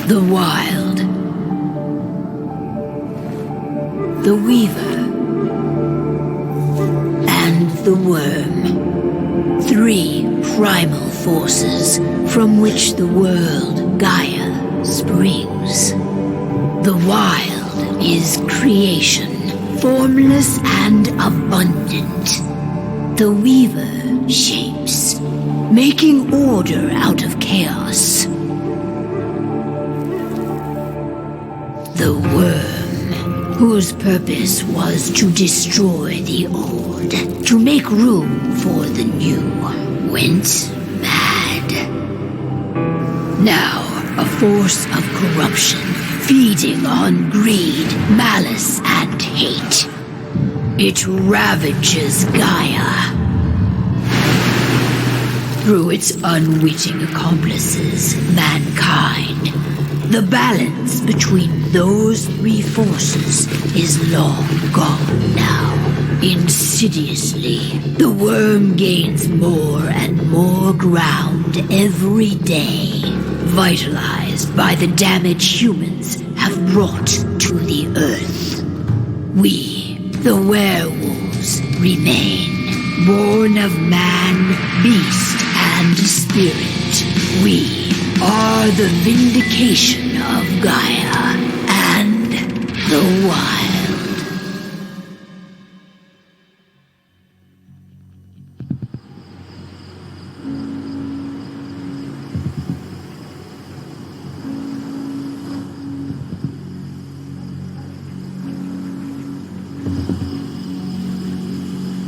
The Wild. The Weaver. And the Worm. 3 primal forces from which the world, Gaia, springs. The Wild is creation, formless and abundant. The Weaver shapes, making order out of chaos. The Worm, whose purpose was to destroy the old, to make room for the new, went mad. Now, a force of corruption, feeding on greed, malice, and hate. It ravages Gaia. Through its unwitting accomplices, mankind, the balance between those 3 forces is long gone now. Insidiously, the worm gains more and more ground every day, vitalized by the damage humans have brought to the Earth. We, the werewolves, remain, born of man, beast, and spirit. We are the vindication of Gaia and the Wild.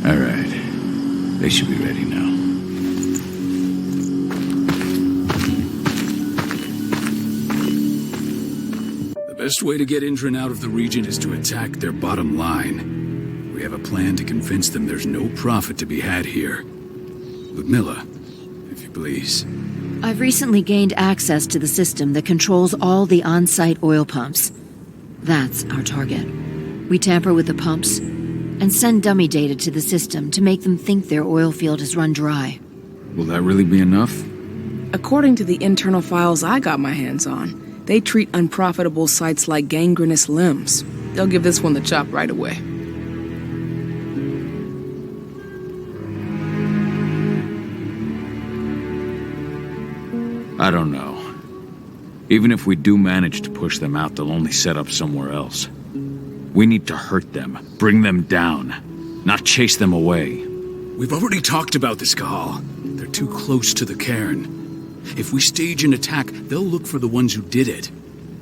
All right. They should be ready now. The best way to get Indran out of the region is to attack their bottom line. We have a plan to convince them there's no profit to be had here. Ludmilla, if you please. I've recently gained access to the system that controls all the on-site oil pumps. That's our target. We tamper with the pumps and send dummy data to the system to make them think their oil field has run dry. Will that really be enough? According to the internal files I got my hands on, they treat unprofitable sites like gangrenous limbs. They'll give this one the chop right away. I don't know. Even if we do manage to push them out, they'll only set up somewhere else. We need to hurt them, bring them down, not chase them away. We've already talked about this, Cahal. They're too close to the cairn. If we stage an attack, they'll look for the ones who did it.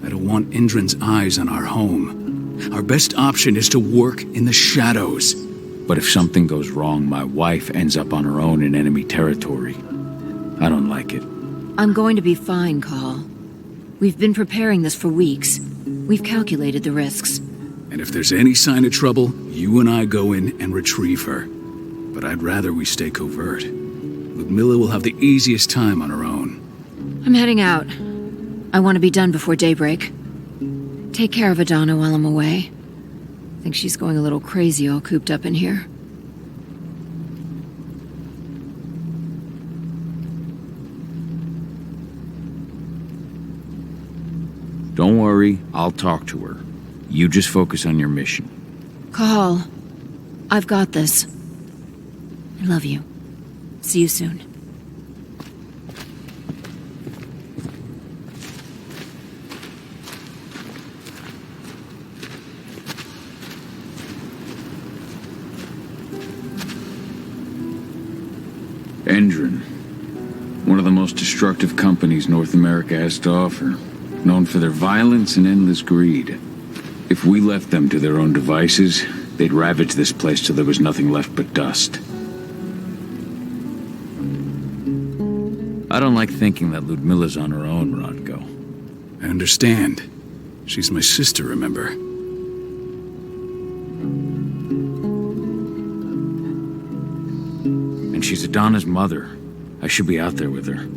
I don't want Indran's eyes on our home. Our best option is to work in the shadows. But if something goes wrong, my wife ends up on her own in enemy territory. I don't like it. I'm going to be fine, Call. We've been preparing this for weeks. We've calculated the risks. And if there's any sign of trouble, you and I go in and retrieve her. But I'd rather we stay covert. Ludmilla will have the easiest time on her own. I'm heading out. I want to be done before daybreak. Take care of Adana while I'm away. I think she's going a little crazy all cooped up in here. Don't worry, I'll talk to her. You just focus on your mission. Call. I've got this. I love you. See you soon. Indran. One of the most destructive companies North America has to offer. Known for their violence and endless greed. If we left them to their own devices, they'd ravage this place till there was nothing left but dust. I don't like thinking that Ludmilla's on her own, Rodko. I understand. She's my sister, remember? And she's Adana's mother. I should be out there with her.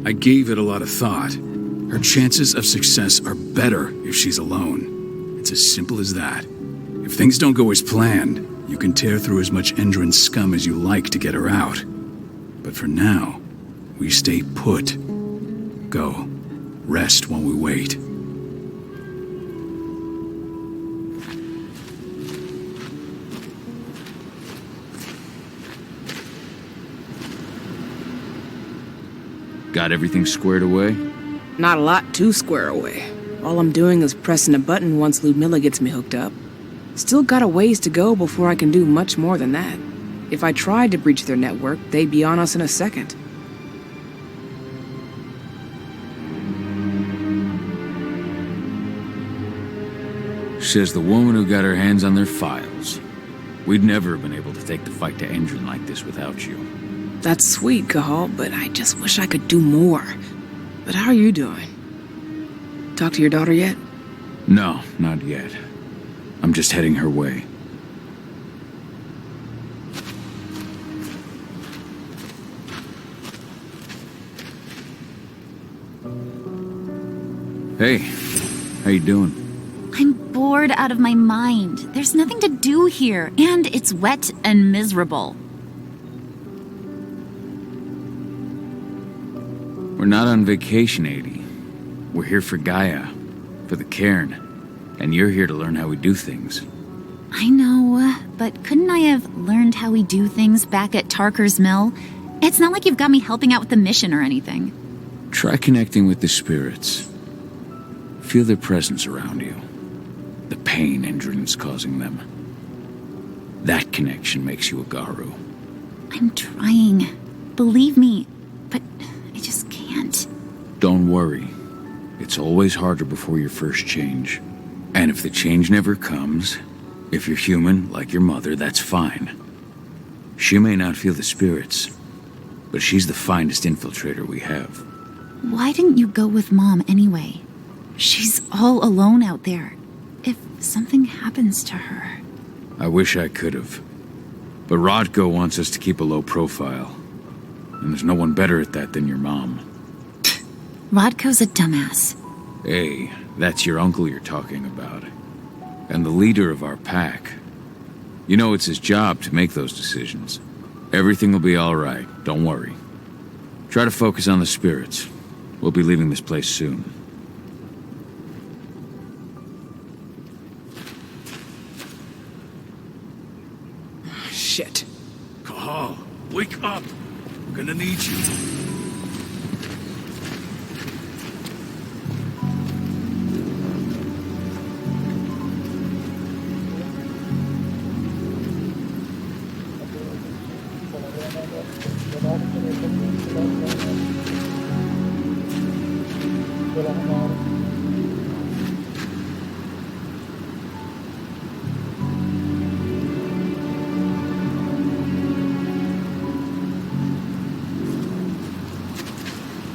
I gave it a lot of thought. Her chances of success are better if she's alone. It's as simple as that. If things don't go as planned, you can tear through as much Indran scum as you like to get her out. But for now, we stay put. Go. Rest while we wait. Got everything squared away? Not a lot to square away. All I'm doing is pressing a button once Ludmilla gets me hooked up. Still got a ways to go before I can do much more than that. If I tried to breach their network, they'd be on us in a second. Says the woman who got her hands on their files. We'd never have been able to take the fight to Endron like this without you. That's sweet, Cahal, but I just wish I could do more. But how are you doing? Talk to your daughter yet? No, not yet. I'm just heading her way. Hey, how you doing? I'm bored out of my mind. There's nothing to do here, and it's wet and miserable. We're not on vacation, Adie. We're here for Gaia, for the cairn, and you're here to learn how we do things. I know, but couldn't I have learned how we do things back at Tarker's Mill? It's not like you've got me helping out with the mission or anything. Try connecting with the spirits. Feel their presence around you. The pain Endron's causing them. That connection makes you a Garu. I'm trying. Believe me, but I just can't. Don't worry. It's always harder before your first change. And if the change never comes, if you're human, like your mother, that's fine. She may not feel the spirits, but she's the finest infiltrator we have. Why didn't you go with Mom anyway? She's all alone out there. If something happens to her... I wish I could have. But Rodko wants us to keep a low profile. And there's no one better at that than your mom. Rodko's a dumbass. Hey, that's your uncle you're talking about. And the leader of our pack. You know it's his job to make those decisions. Everything will be all right, don't worry. Try to focus on the spirits. We'll be leaving this place soon. Shit. Cahal, wake up! We're gonna need you.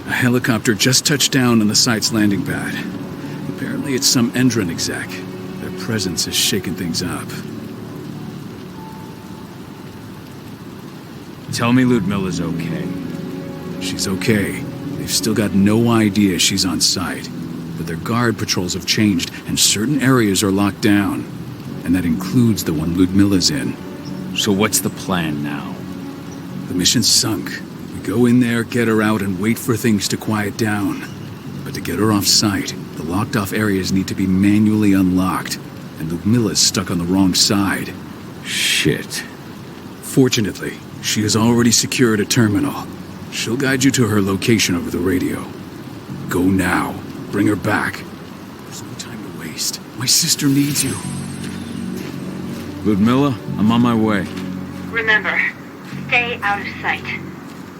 A helicopter just touched down on the site's landing pad. Apparently it's some Endron exec. Their presence has shaken things up. Tell me Ludmilla's okay. She's okay. They've still got no idea she's on site. But their guard patrols have changed, and certain areas are locked down. And that includes the one Ludmilla's in. So what's the plan now? The mission's sunk. We go in there, get her out, and wait for things to quiet down. But to get her off site, the locked-off areas need to be manually unlocked. And Ludmilla's stuck on the wrong side. Shit. Fortunately, she has already secured a terminal. She'll guide you to her location over the radio. Go now. Bring her back. There's no time to waste. My sister needs you. Ludmilla, I'm on my way. Remember, stay out of sight.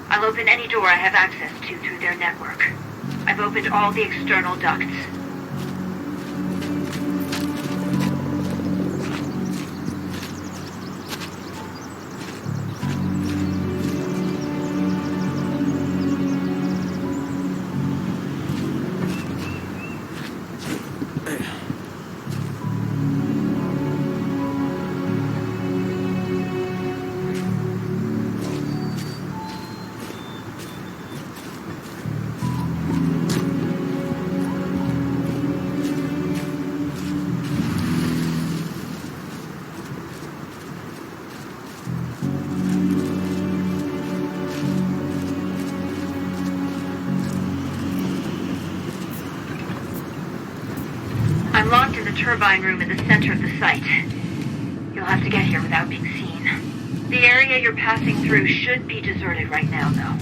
I'll open any door I have access to through their network. I've opened all the external ducts. I'm locked in the turbine room in the center of the site. You'll have to get here without being seen. The area you're passing through should be deserted right now, though.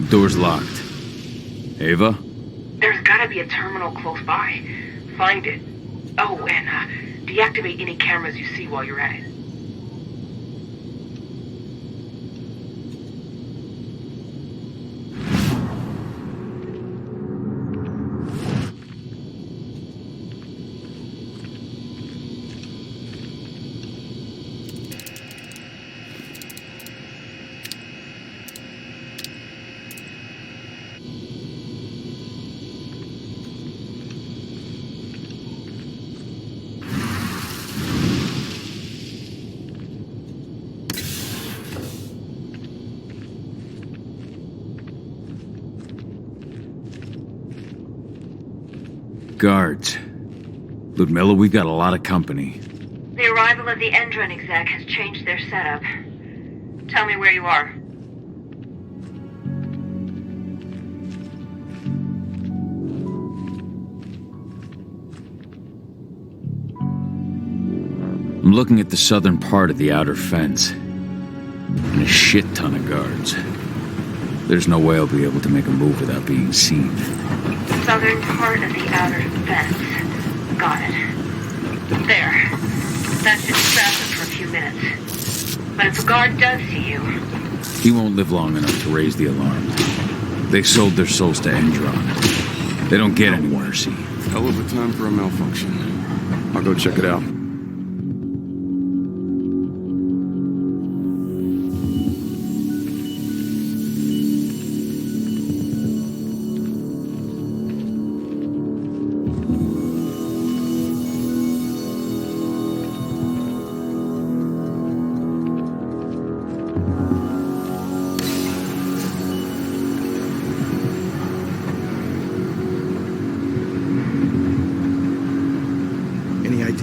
Door's locked. Ava? There's gotta be a terminal close by. Find it. Oh, and deactivate any cameras you see while you're at it. Guards. Ludmilla, we got a lot of company. The arrival of the Endron exec has changed their setup. Tell me where you are. I'm looking at the southern part of the outer fence. And a shit ton of guards. There's no way I'll be able to make a move without being seen. Southern part of the outer fence. Got it. There. That should distract them for a few minutes. But if a guard does see you... He won't live long enough to raise the alarm. They sold their souls to Endron. They don't get any mercy. Hell of a time for a malfunction. I'll go check it out.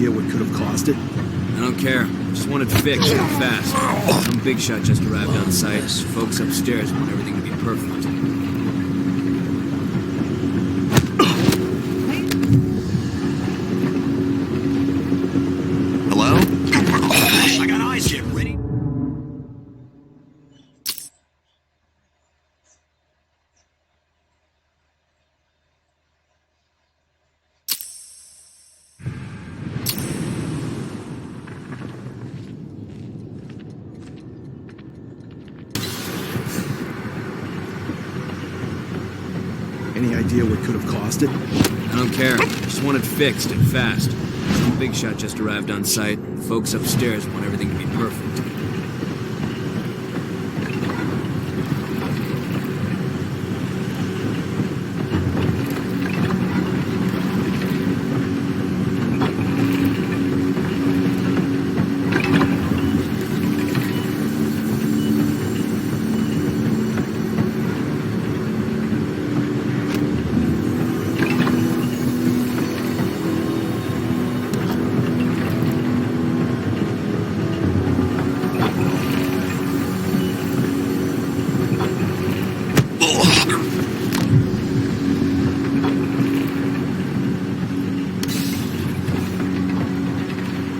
What could have caused it? I don't care. Just want it fixed and fast. Some big shot just arrived on site. Folks upstairs want everything to be perfect. Hello? I got eyes here. Ready? Any idea what could have caused it? I don't care. Just want it fixed and fast. Some big shot just arrived on site. Folks upstairs want everything to be perfect.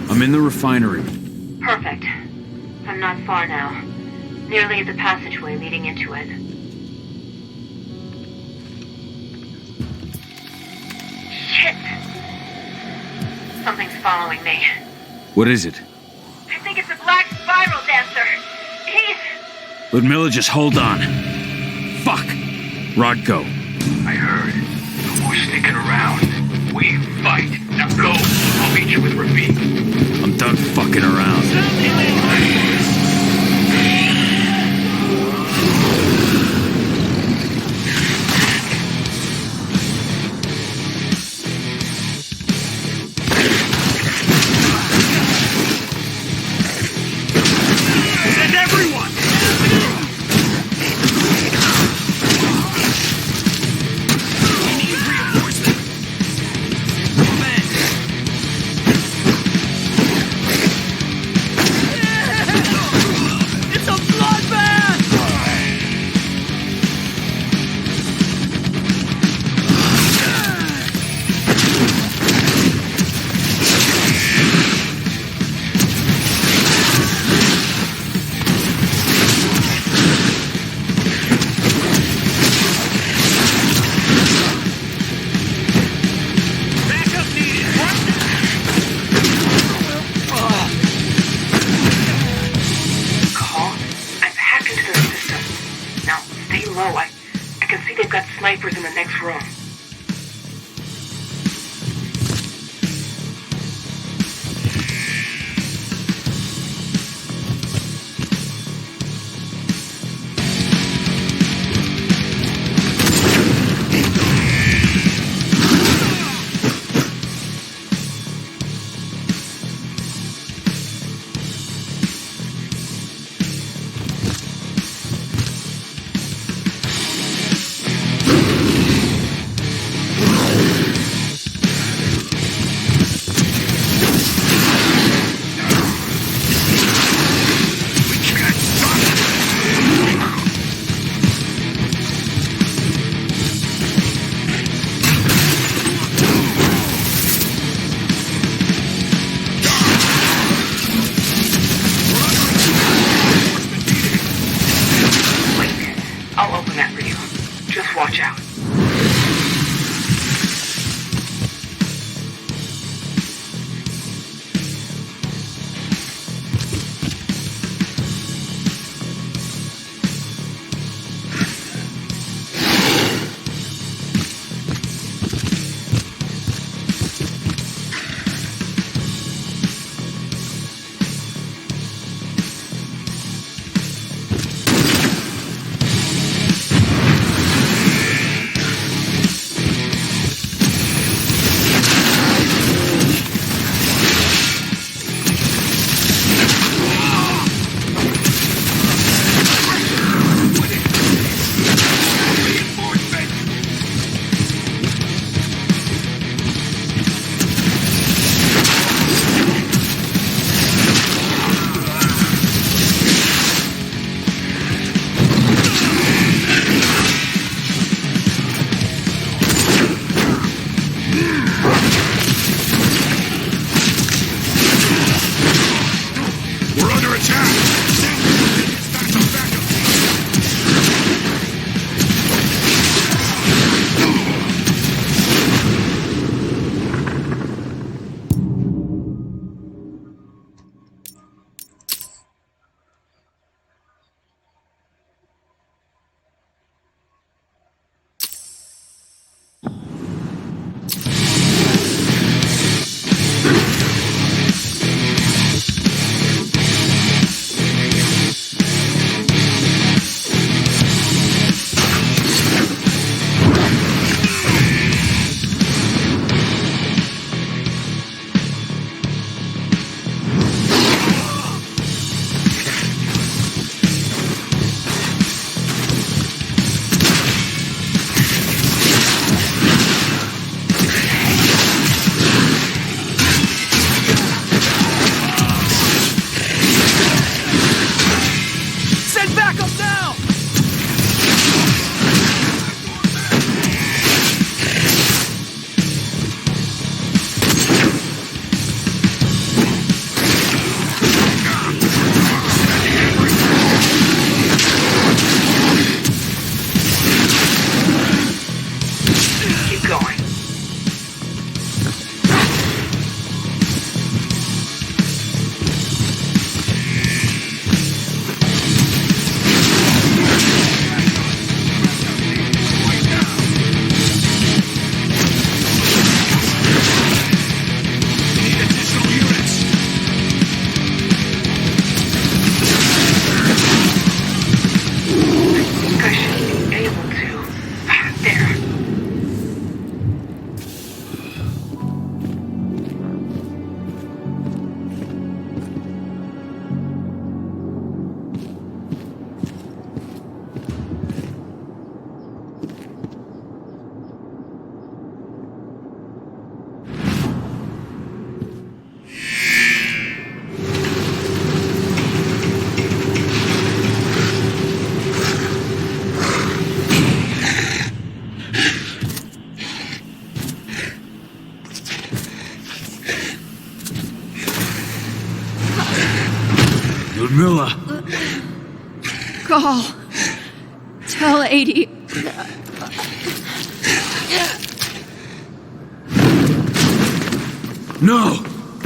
I'm in the refinery. Perfect. I'm not far now. Nearly at the passageway leading into it. Shit! Something's following me. What is it? I think it's a black spiral dancer. He's... Ludmilla, just hold on. Fuck! Rodko. I heard. No more sticking around. We fight. Now go. I'll meet you with Rafik. I'm done fucking around. Send everyone! sniper's in the next room. Watch out. Ludmilla! Call. Tell 80. No!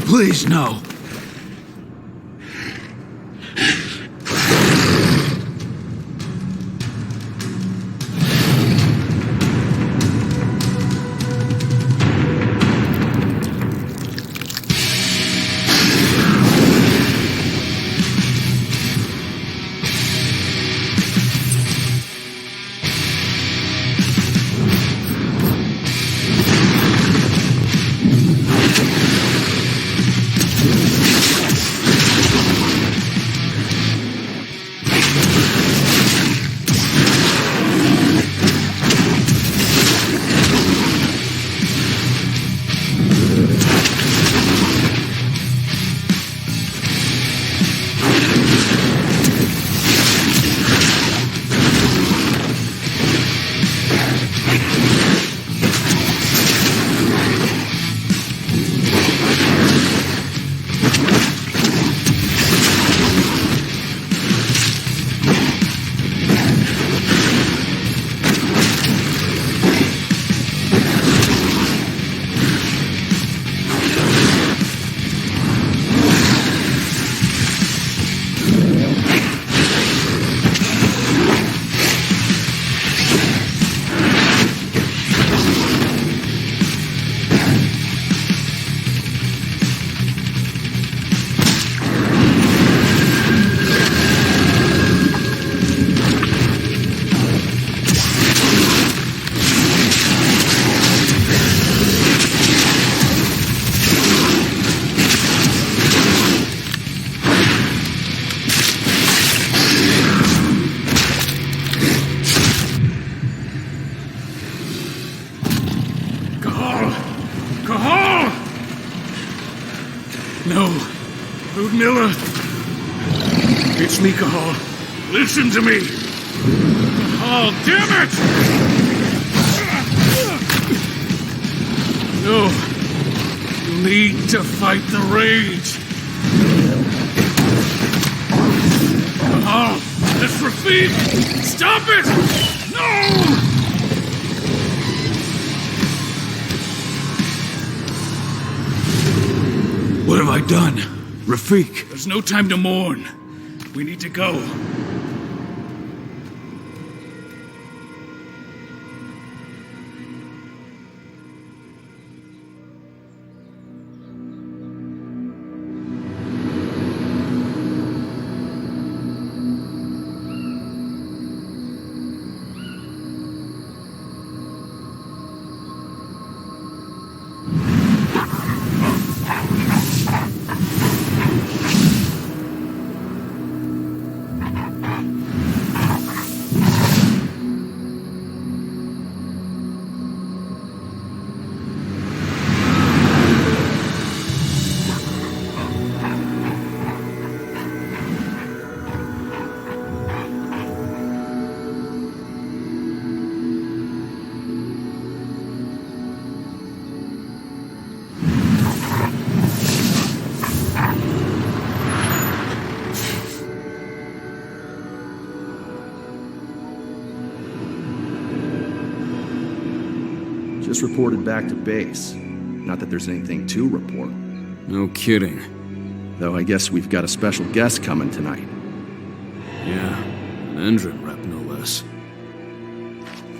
Please, no! Miller! It's me, Cahal. Listen to me! Cahal, damn it! No. You need to fight the rage. Cahal, that's Rafik! Stop it! No! What have I done? Rafik! There's no time to mourn. We need to go. Just reported back to base. Not that there's anything to report. No kidding. Though I guess we've got a special guest coming tonight. Yeah, an Endron rep, no less.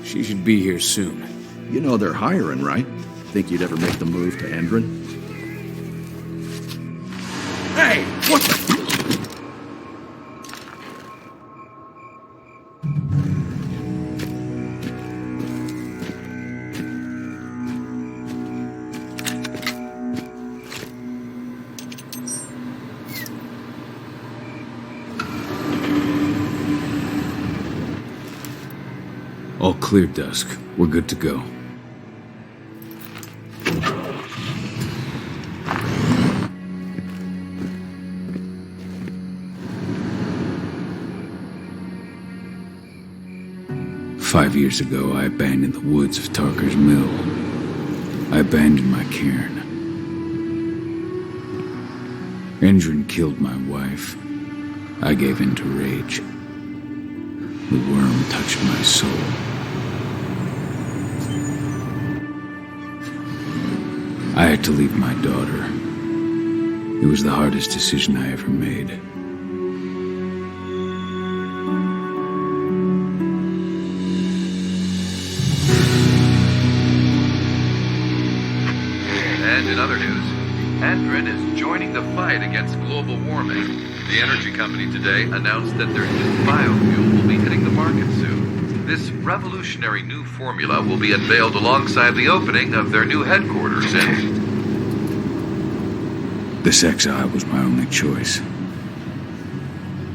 She should be here soon. You know they're hiring, right? Think you'd ever make the move to Endron? Hey! What the... All clear, Dusk. We're good to go. Five years ago, I abandoned the woods of Tarker's Mill. I abandoned my cairn. Endron killed my wife. I gave in to rage. The worm touched my soul. I had to leave my daughter. It was the hardest decision I ever made. And in other news, Endron is joining the fight against global warming. The energy company today announced that their new biofuel will be hitting the market soon. This revolutionary new formula will be unveiled alongside the opening of their new headquarters in... This exile was my only choice.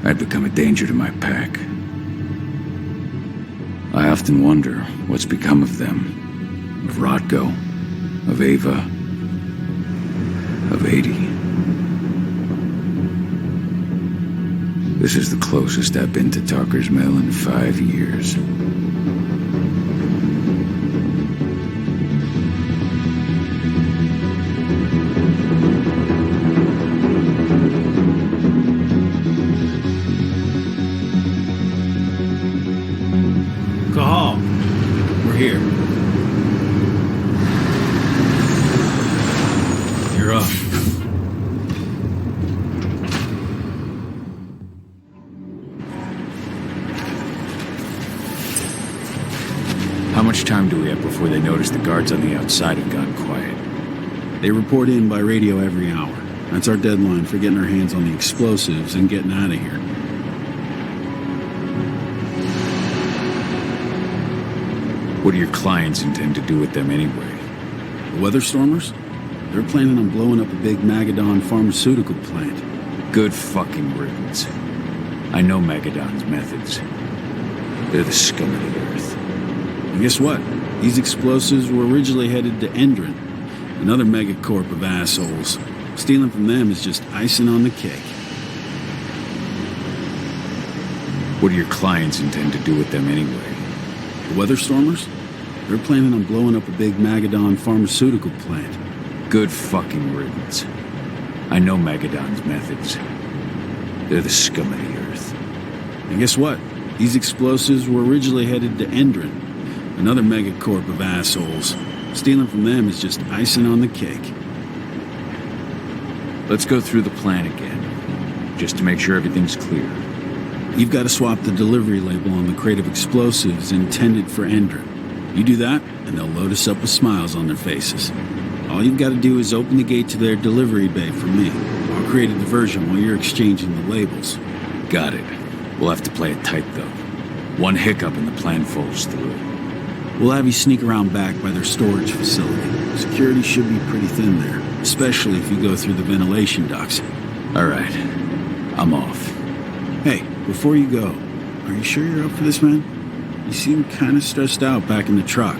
I'd become a danger to my pack. I often wonder what's become of them. Of Rotko, of Ava, of 80. This is the closest I've been to Tarker's Mill in 5 years. Cahal, we're here. You're up. How much time do we have before they notice the guards on the outside have gone quiet? They report in by radio every hour. That's our deadline for getting our hands on the explosives and getting out of here. What do your clients intend to do with them anyway? The Weatherstormers? They're planning on blowing up a big Magadon pharmaceutical plant. Good fucking riddance. I know Magadon's methods. They're the scum of the earth. And guess what? These explosives were originally headed to Endron, another megacorp of assholes. Stealing from them is just icing on the cake. What do your clients intend to do with them anyway? The Weather Stormers? They're planning on blowing up a big Magadon pharmaceutical plant. Good fucking riddance. I know Magadon's methods. They're the scum of the earth. And guess what? These explosives were originally headed to Endron, another megacorp of assholes. Stealing from them is just icing on the cake. Let's go through the plan again, just to make sure everything's clear. You've got to swap the delivery label on the crate of explosives intended for Endron. You do that, and they'll load us up with smiles on their faces. All you've got to do is open the gate to their delivery bay for me. I'll create a diversion while you're exchanging the labels. Got it. We'll have to play it tight, though. One hiccup and the plan falls through. We'll have you sneak around back by their storage facility. Security should be pretty thin there, especially if you go through the ventilation ducts. All right. I'm off. Hey, before you go, are you sure you're up for this, man? You seem kind of stressed out back in the truck.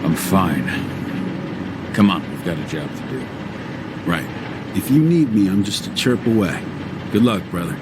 I'm fine. Come on, we've got a job to do. Right. If you need me, I'm just a chirp away. Good luck, brother.